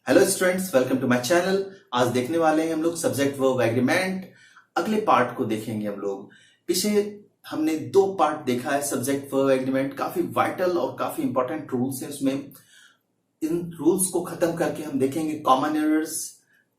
Hello students, welcome to my channel. आज देखने वाले हैं हम लोग सब्जेक्ट वर्ब एग्रीमेंट। अगले पार्ट को देखेंगे हम लोग। पीछे हमने 2 पार्ट देखा है सब्जेक्ट वर्ब एग्रीमेंट। काफी वाइटल और काफी इंपॉर्टेंट रूल्स हैं उसमें। इन रूल्स को खत्म करके हम देखेंगे कॉमन एरर्स।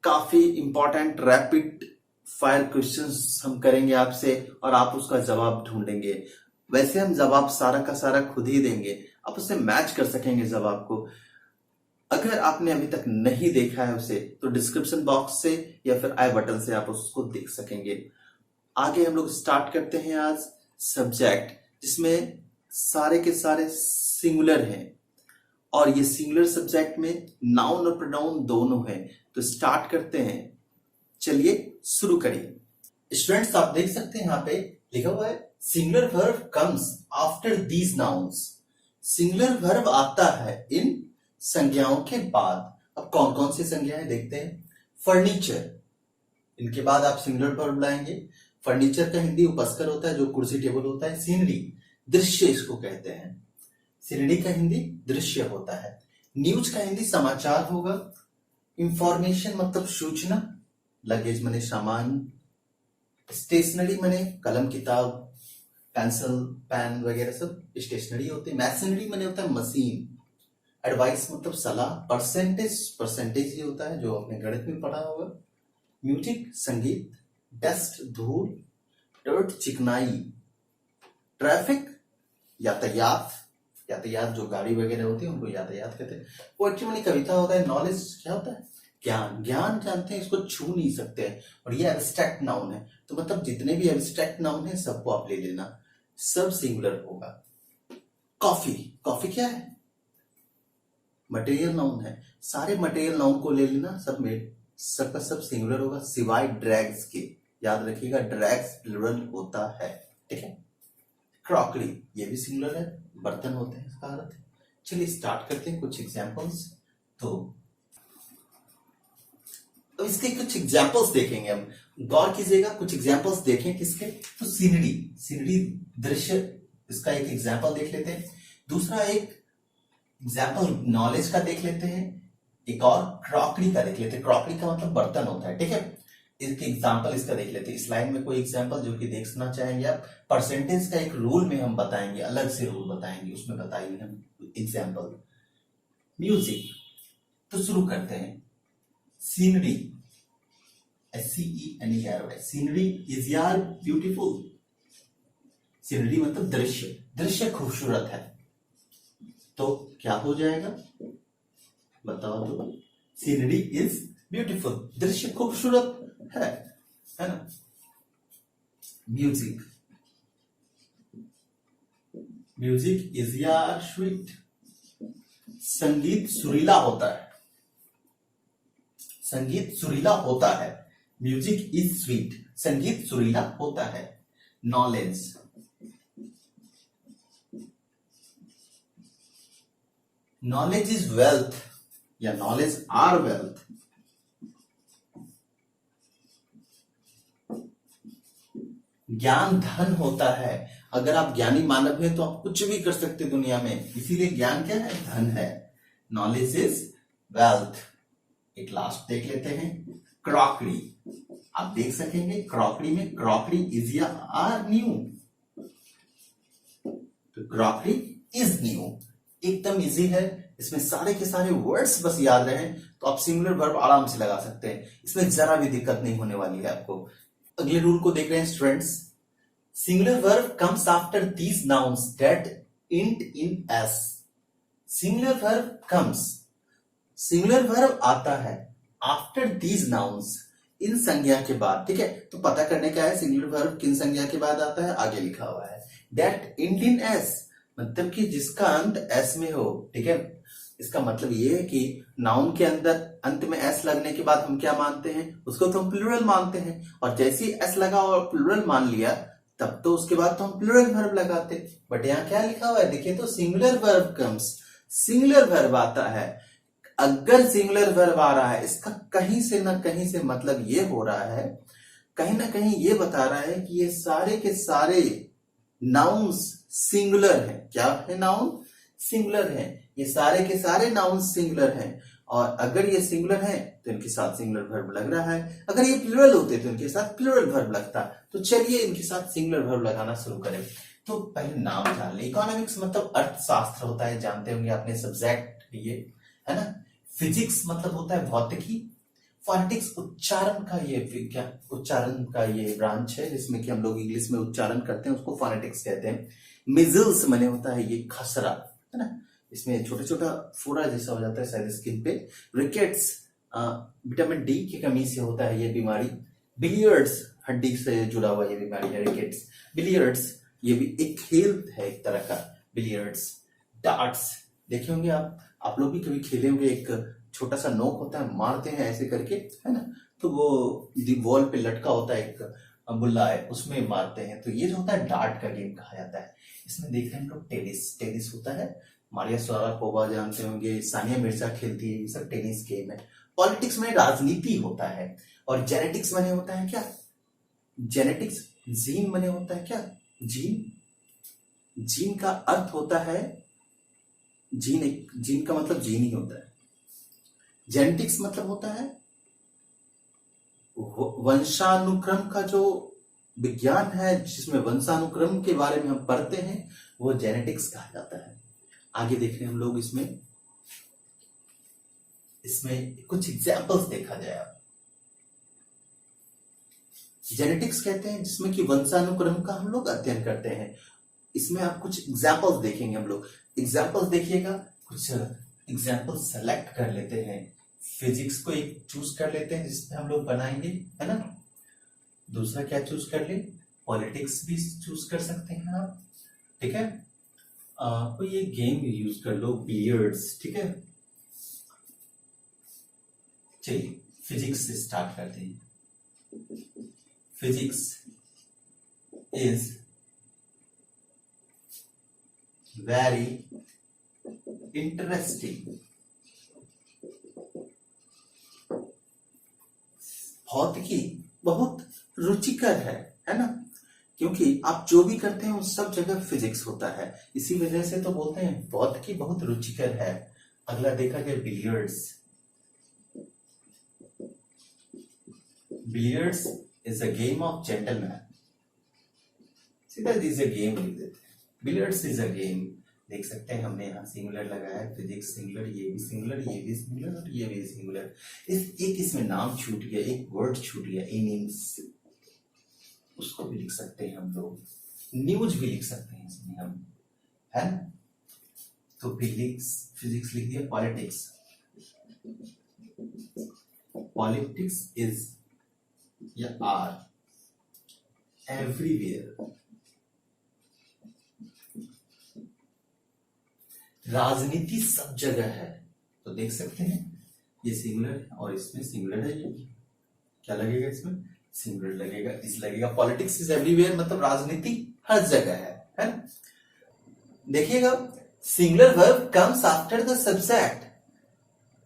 काफी इंपॉर्टेंट रैपिड फायर क्वेश्चंस हम करेंगे आपसे और आप उसका जवाब ढूंढेंगे। वैसे हम जवाब सारा का सारा खुद ही देंगे, आप उससे मैच कर सकेंगे जवाब को। अगर आपने अभी तक नहीं देखा है उसे तो डिस्क्रिप्शन बॉक्स से या फिर आई बटन से आप उसको देख सकेंगे। आगे हम लोग स्टार्ट करते हैं आज सब्जेक्ट, जिसमें सारे के सारे सिंगुलर हैं और ये सिंगुलर सब्जेक्ट में नाउन और प्रोनाउन दोनों हैं। तो स्टार्ट करते हैं, चलिए शुरू करिए। स्टूडेंट्स, आप देख सकते हैं यहाँ पे लिखा हुआ है singular verb comes after these nouns. Singular verb आता है इन संज्ञाओं के बाद। अब कौन कौन सी संज्ञाएं देखते हैं। फर्नीचर, इनके बाद आप सिंगुलर वर्ब लाएंगे। फर्नीचर का हिंदी उपस्कर होता है जो कुर्सी टेबल होता है। सीनरी, दृश्य इसको कहते हैं। सीनरी का हिंदी दृश्य होता है। न्यूज का हिंदी समाचार होगा। इंफॉर्मेशन मतलब सूचना। लगेज माने सामान। स्टेशनरी माने कलम किताब पेंसिल पेन वगैरह सब स्टेशनरी होते हैं। मैशनरी माने होता है मशीन। एडवाइस मतलब सलाह। परसेंटेज ये होता है जो आपने गणित में पढ़ा होगा। म्यूजिक संगीत। डस्ट धूल। डर्ट चिकनाई। ट्रैफिक यातायात जो गाड़ी वगैरह होती है उनको यातायात कहते हैं। पोएट्री में कविता होता है। नॉलेज क्या होता है, ज्ञान जानते हैं, इसको छू नहीं सकते हैं। और ये एब्स्ट्रैक्ट नाउन है, तो मतलब जितने भी एब्स्ट्रैक्ट नाउन है सबको आप ले लेना, सब सिंगुलर होगा। कॉफी क्या है, मटेरियल नाउन है। सारे मटेरियल नाउन को ले लेना, सबका सब सिंगुलर होगा सिवाय ड्रैग्स के। याद रखिएगा ड्रैग्स प्लुरल होता है, ठीक है। क्रॉकरी ये भी सिंगुलर है, बर्तन होते हैं इसका अर्थ। चलिए स्टार्ट करते हैं कुछ एग्जांपल्स। तो इसके कुछ एग्जांपल्स देखेंगे हम। गौर कीजिएगा, कुछ एग्जांपल्स देखें किसके। तो सीनरी दृश्य, इसका एक एग्जांपल देख लेते हैं। दूसरा एक एग्जाम्पल नॉलेज का देख लेते हैं। एक और क्रॉकरी का देख लेते हैं। क्रॉकरी का मतलब बर्तन होता है, ठीक है। इसके एग्जाम्पल इसका देख लेते हैं। इस लाइन में कोई एग्जाम्पल जो कि देखना चाहेंगे आप। परसेंटेज का एक रूल में हम बताएंगे, अलग से रूल बताएंगे, उसमें बताइए हम एग्जाम्पल। म्यूजिक, तो शुरू करते हैं। सीनरी, SCENERY, सीनरी इज यार ब्यूटीफुल। सीनरी मतलब दृश्य खूबसूरत है। तो क्या हो जाएगा बताओ तो। सीनरी इज ब्यूटीफुल, दृश्य खूबसूरत है ना। म्यूजिक इज यार स्वीट। संगीत सुरीला होता है। म्यूजिक इज स्वीट, संगीत सुरीला होता है। नॉलेज इज वेल्थ या नॉलेज आर वेल्थ। ज्ञान धन होता है। अगर आप ज्ञानी मानव हैं तो आप कुछ भी कर सकते हैं दुनिया में, इसीलिए ज्ञान क्या है, धन है। Knowledge is wealth. एक लास्ट देख लेते हैं, क्रॉकरी। आप देख सकेंगे क्रॉकरी में क्रॉकरी इज या आर न्यू। तो क्रॉकरी इज न्यू, एकदम इजी है। इसमें सारे के सारे वर्ड्स बस याद रहे तो आप सिंगुलर वर्ब आराम से लगा सकते हैं। इसमें जरा भी दिक्कत नहीं होने वाली है आपको। अगले रूल को देख रहे हैं students. Singular verb comes after these nouns that and in S. Singular verb आता है आफ्टर दीज नाउन्स, इन संज्ञा के बाद, ठीक है। तो पता करने का है सिंगुलर वर्ब किन संज्ञा के बाद आता है, आगे लिखा हुआ है। दैट एंड इन एस मतलब कि जिसका अंत एस में हो, ठीक है। इसका मतलब ये है कि नाउन के अंदर अंत में एस लगने के बाद हम क्या मानते हैं, उसको तो हम प्लुरल मानते हैं। और जैसे ही एस लगा और प्लुरल मान लिया तब तो उसके बाद तो हम प्लुरल वर्ब लगाते। बट यहाँ क्या लिखा हुआ है देखिए तो, singular verb comes, singular verb आता है। अगर सिंगुलर वर्ब आ रहा है इसका कहीं से ना कहीं से मतलब ये हो रहा है, कहीं ना कहीं ये बता रहा है कि ये सारे के सारे नाउन्स सिंगुलर है। क्या है, नाउन सिंगुलर है। ये सारे के सारे नाउन सिंगुलर हैं और अगर ये सिंगुलर है तो इनके साथ सिंगुलर वर्ब लग रहा है, अगर ये प्लूरल होते तो इनके साथ प्लूरल वर्ब लगता। तो चलिए इनके साथ सिंगुलर वर्ब लगाना शुरू करें। तो पहले नाम जान ले। इकोनॉमिक्स मतलब अर्थशास्त्र होता है, जानते होंगे आपने सब्जेक्ट ये, है ना। फिजिक्स मतलब होता है भौतिकी। फोनेटिक्स उच्चारण का ये विज्ञान, उच्चारण का ये ब्रांच है जिसमें कि हम लोग इंग्लिश में उच्चारण करते हैं, उसको फोनेटिक्स कहते हैं। मिजल्स माने होता है ये खसरा, है ना, इसमें छोटा छोटा फोड़ा जैसा हो जाता है शायद स्किन पे। रिकेट्स विटामिन डी की कमी से होता है ये बीमारी। बिलियर्ड्स हड्डी से जुड़ा हुआ ये बीमारी है रिकेट्स। बिलियर्ड्स ये भी एक खेल है एक तरह का, बिलियर्ड्स। डार्ट्स देखे होंगे आप लोग भी कभी खेले होंगे, एक छोटा सा नोक होता है, मारते हैं ऐसे करके, है ना, तो वो वॉल पे लटका होता है एक बुल्ला है, उसमें मारते हैं। तो ये जो होता है डार्ट का गेम कहा जाता है। इसमें देख रहे हैं हम लोग टेनिस, टेनिस होता है, मारिया शारापोवा जानते होंगे, सानिया मिर्जा खेलती है, ये सब टेनिस गेम है। पॉलिटिक्स में राजनीति होता है। और जेनेटिक्स में होता है क्या, जेनेटिक्स जीन में होता है क्या, जीन, जीन का अर्थ होता है, जीन का मतलब जीन ही होता है। जेनेटिक्स मतलब होता है वंशानुक्रम का जो विज्ञान है, जिसमें वंशानुक्रम के बारे में हम पढ़ते हैं, वो जेनेटिक्स कहा जाता है। आगे देख रहे हैं हम लोग, इसमें कुछ एग्जाम्पल्स देखा जाए। जेनेटिक्स कहते हैं जिसमें कि वंशानुक्रम का हम लोग अध्ययन करते हैं। इसमें आप कुछ एग्जाम्पल्स देखेंगे हम लोग, एग्जाम्पल्स देखिएगा, कुछ एग्जाम्पल्स सेलेक्ट कर लेते हैं। फिजिक्स को एक चूज कर लेते हैं जिसमें हम लोग बनाएंगे, है ना। दूसरा क्या चूज कर ले, पॉलिटिक्स भी चूज कर सकते हैं आप, ठीक है। कोई ये गेम यूज कर लो, बिलियर्ड्स, ठीक है। चलिए फिजिक्स से स्टार्ट करते हैं। Physics is very interesting. भौतिकी बहुत रुचिकर है ना, क्योंकि आप जो भी करते हैं उस सब जगह फिजिक्स होता है, इसी वजह से तो बोलते हैं भौतिकी बहुत रुचिकर है। अगला देखा जाए billiards. Billiards is a game of gentleman. सीधा इज अ गेम लिख देते हैं, बिलियर्ड्स इज अ गेम। देख सकते हैं हमने यहाँ सिंगुलर लगाया है, फिजिक्स सिंगुलर, ये भी सिंगुलर, ये भी सिंगुलर और ये भी सिंगुलर। एक इसमें नाम छूट गया, एक वर्ड छूट गया, इनिंग्स, उसको भी लिख सकते हैं हम लोग। न्यूज भी लिख सकते हैं इसमें हम, है ना। तो फिजिक्स लिख दिया। पॉलिटिक्स, पॉलिटिक्स इज या आर एवरीवेयर। राजनीति सब जगह है, तो देख सकते हैं ये सिंगुलर है और इसमें सिंगुलर है, ये क्या लगेगा, इसमें सिंगुलर लगेगा, इस लगेगा। पॉलिटिक्स इज एवरीवेयर मतलब राजनीति हर जगह है ना। देखिएगा, singular verb comes after the subject.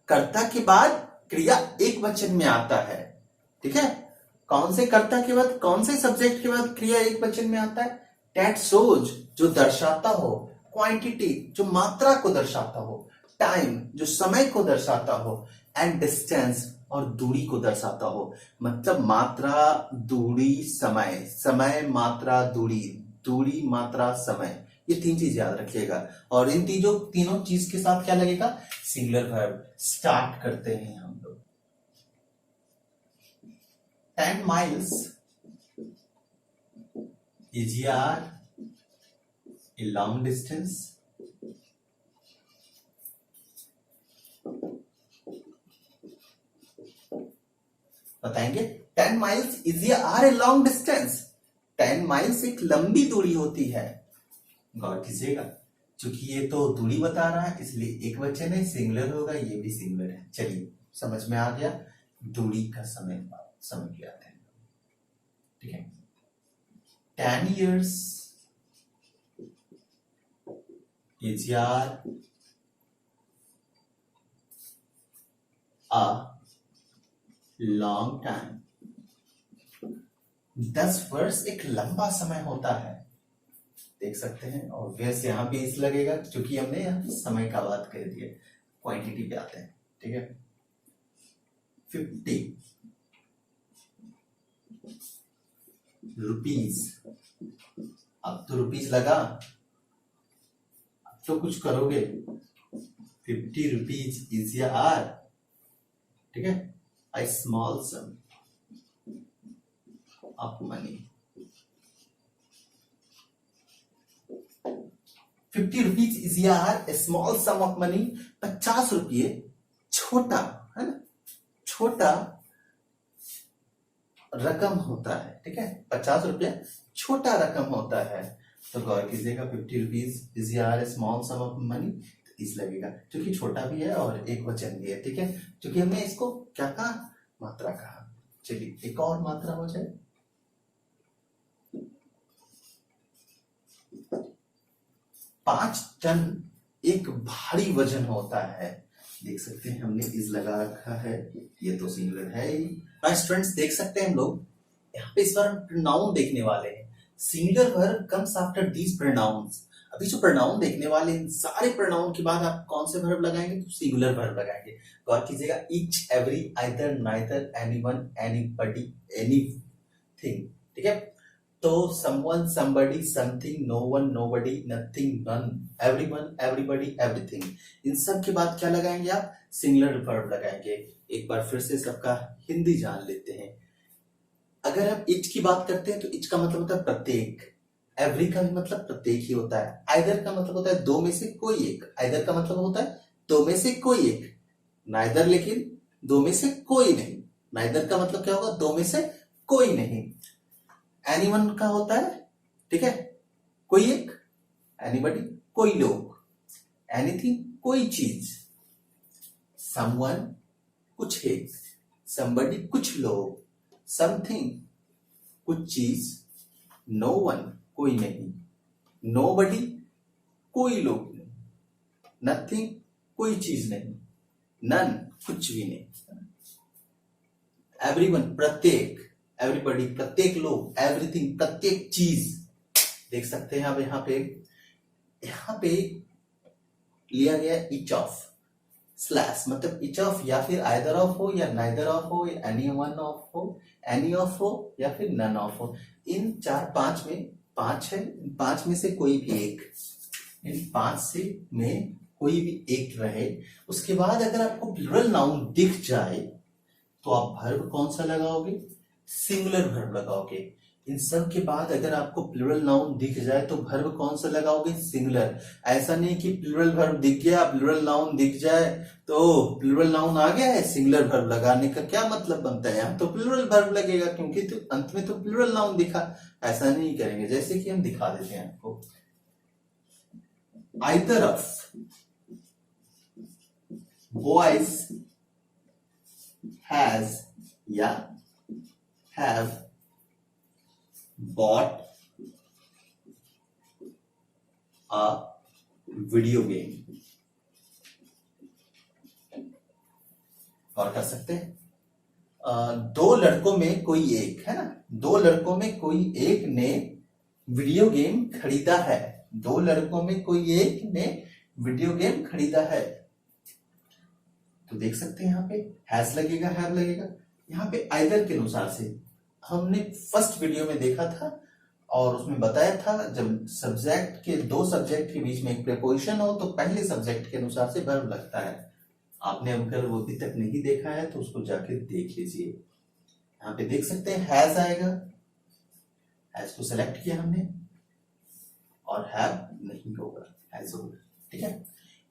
कर्ता के बाद क्रिया एक वचन में आता है, ठीक है। कौन से कर्ता के बाद, कौन से सब्जेक्ट के बाद क्रिया एक वचन में आता है। दैट शोज जो दर्शाता हो, क्वांटिटी जो मात्रा को दर्शाता हो, टाइम जो समय को दर्शाता हो, एंड डिस्टेंस और दूरी को दर्शाता हो। मतलब मात्रा, दूरी, समय, समय, मात्रा, दूरी, दूरी, मात्रा, समय, ये तीन चीज याद रखिएगा। और इन तीनों चीज के साथ क्या लगेगा, सिंगुलर वर्ब। स्टार्ट करते हैं हम लोग। 10 miles is a long distance. बताएंगे 10 miles is a long distance। 10 miles एक लंबी दूरी होती है। गौर कीजिएगा, चूंकि ये तो दूरी बता रहा है इसलिए एक वचन है, सिंगुलर होगा, ये भी सिंगुलर है। चलिए समझ में आ गया। दूरी का समय समझ लिया है, ठीक है। 10 years is a long time। 10 वर्ष एक लंबा समय होता है, देख सकते हैं। और वैसे यहां भी इस लगेगा क्योंकि हमने यहाँ समय का बात कर दिया। क्वांटिटी पे आते हैं, ठीक है, 50 रुपीज। अब तो रुपीज लगा, अब तो कुछ करोगे, 50 रुपीज इज या आर, ठीक है, a small sum of money। 50 rupees is यार ए स्मॉल सम ऑफ मनी। 50 रुपये छोटा है ना, छोटा रकम होता है, ठीक है, 50 रुपया छोटा रकम होता है। तो गौर कीजिएगा, 50 रुपीज इज यार ए स्मॉल सम ऑफ मनी, इस लगेगा क्योंकि छोटा भी है और एक वचन भी है, ठीक है, क्योंकि हमने इसको क्या कहा, मात्रा कहा। चलिए एक और मात्रा हो जाए, 5 टन एक भारी वजन होता है। देख सकते हैं हमने इस लगा रखा है, ये तो सिंगुलर है ही। स्टूडेंट्स देख सकते हैं हम लोग यहाँ पे इस बार हम प्रोनाउन देखने वाले हैं। Singular verb comes after these pronouns. अभी जो प्रोनाउन देखने वाले इन सारे प्रोनाउन के बाद आप कौन से वर्ब लगाएंगे, तो सिंगुलर वर्ब लगाएंगे। गौर कीजिएगा, each, every, either, neither, anyone, anybody, anything, ठीक है। तो someone, somebody, something, no one, nobody, nothing, none, everyone, everybody, everything, इन सब के बाद क्या लगाएंगे आप, सिंगुलर वर्ब लगाएंगे। एक बार फिर से सबका हिंदी जान लेते हैं। अगर हम इच की बात करते हैं तो इच का मतलब होता है प्रत्येक, एवरी का भी मतलब प्रत्येक ही होता है, आइदर का मतलब होता है दो में से कोई एक, आइदर का मतलब होता है दो में से कोई एक, नाइदर लेकिन दो में से कोई नहीं, नाइदर का मतलब क्या होगा, दो में से कोई नहीं। एनीवन का होता है, ठीक है, कोई एक, एनीबॉडी कोई लोग, एनीथिंग कोई चीज, समवन कुछ एक, समबडी कुछ लोग, समथिंग कुछ चीज, नो वन कोई नहीं, नोबडी कोई लोग नहीं, नथिंग कोई चीज नहीं, नन कुछ भी नहीं, एवरीवन प्रत्येक, एवरीबॉडी प्रत्येक लोग, एवरीथिंग प्रत्येक चीज। देख सकते हैं अब यहाँ पे लिया गया इच ऑफ स्लैश, मतलब इच ऑफ या फिर आइदर ऑफ हो या नाइदर ऑफ हो या एनी वन ऑफ हो, एनी ऑफ हो या फिर नन ऑफ हो। इन 4-5 में 5 है, इन 5 में से कोई भी एक, इन 5 से में कोई भी एक रहे। उसके बाद अगर आपको प्लूरल नाउन दिख जाए तो आप वर्ब कौन सा लगाओगे, सिंगुलर वर्ब लगाओगे। इन सब के बाद अगर आपको प्लूरल नाउन दिख जाए तो वर्ब कौन सा लगाओगे, सिंगुलर। ऐसा नहीं कि प्लूरल वर्ब दिख गया, प्लूरल नाउन दिख जाए तो प्लूरल नाउन आ गया है, सिंगुलर वर्ब लगाने का क्या मतलब बनता है, यहाँ तो प्लूरल वर्ब लगेगा क्योंकि तो अंत में तो प्लूरल नाउन दिखा। ऐसा नहीं करेंगे, जैसे कि हम दिखा देते हैं आपको, आइदर ऑफ बॉयज हैज या have bought a video game। और कर सकते हैं, दो लड़कों में कोई एक, है ना, दो लड़कों में कोई एक ने वीडियो गेम खरीदा है, दो लड़कों में कोई एक ने वीडियो गेम खरीदा है। तो देख सकते हैं यहाँ पे हैज लगेगा, हैव लगेगा। यहाँ पे आइदर के अनुसार से हमने फर्स्ट वीडियो में देखा था और उसमें बताया था, जब सब्जेक्ट के दो सब्जेक्ट के बीच में एक प्रीपोजिशन हो तो पहले सब्जेक्ट के अनुसार से वर्ब लगता है। आपने अगर वो अभी तक नहीं देखा है तो उसको जाके देख लीजिए। यहाँ पे देख सकते हैं हैज आएगा, हैज को सेलेक्ट किया हमने, और हैव नहीं होगा, हैज होगा, ठीक है।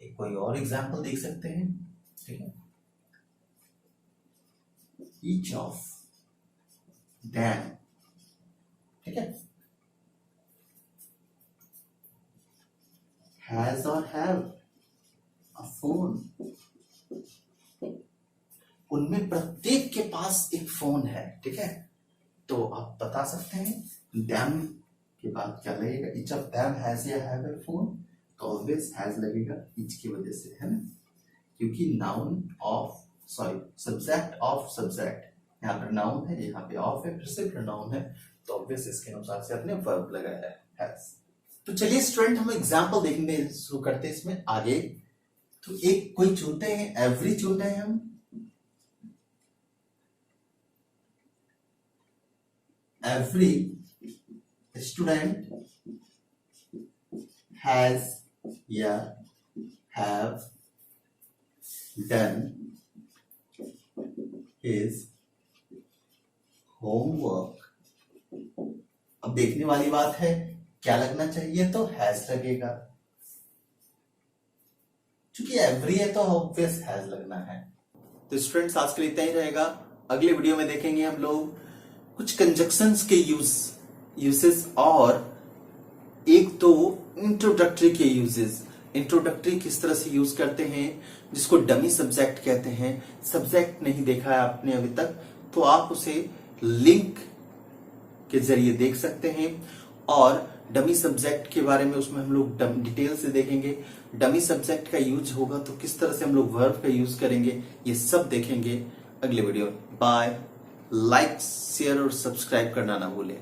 एक कोई और एग्जांपल देख सकते हैं, ठीक है, each of them, ठीक है, has or have a phone, उनमें प्रत्येक के पास एक फोन है, ठीक है। तो आप बता सकते हैं them के बाद क्या लगेगा, each of them has या have a phone, तो ऑलवेज has लगेगा each की वजह से, है ना, क्योंकि noun of subject of subject, यहाँ पर नाउन है, यहाँ पे ऑफ है, फिर से प्रोनाउन है, तो ऑब्वियस इसके अनुसार से आपने वर्ब लगाया है हैज। तो चलिए स्टूडेंट हम एग्जांपल देखने शुरू करते हैं इसमें आगे। तो एक कोई चुनते हैं, एवरी चुनते हैं हम। एवरी स्टूडेंट हैज या हैव डन हिज होमवर्क। अब देखने वाली बात है, क्या लगना चाहिए, तो हैज लगेगा। क्योंकि एवरी है तो ऑब्वियस हैज लगना है। तो स्टूडेंट्स आज के लिए इतना ही रहेगा। अगले वीडियो में देखेंगे हम लोग कुछ कंजक्शंस के यूसेस और एक तो इंट्रोडक्टरी के यूजेस। इंट्रोडक्टरी किस तरह से यूज करते हैं, जिसको डमी सब्जेक्ट कहते हैं। सब्जेक्ट नहीं देखा है आपने अभी तक, तो आप उसे लिंक के जरिए देख सकते हैं। और डमी सब्जेक्ट के बारे में उसमें हम लोग डिटेल से देखेंगे। डमी सब्जेक्ट का यूज होगा तो किस तरह से हम लोग वर्ब का यूज करेंगे, ये सब देखेंगे अगले वीडियो। बाय। लाइक, शेयर और सब्सक्राइब करना ना भूलें।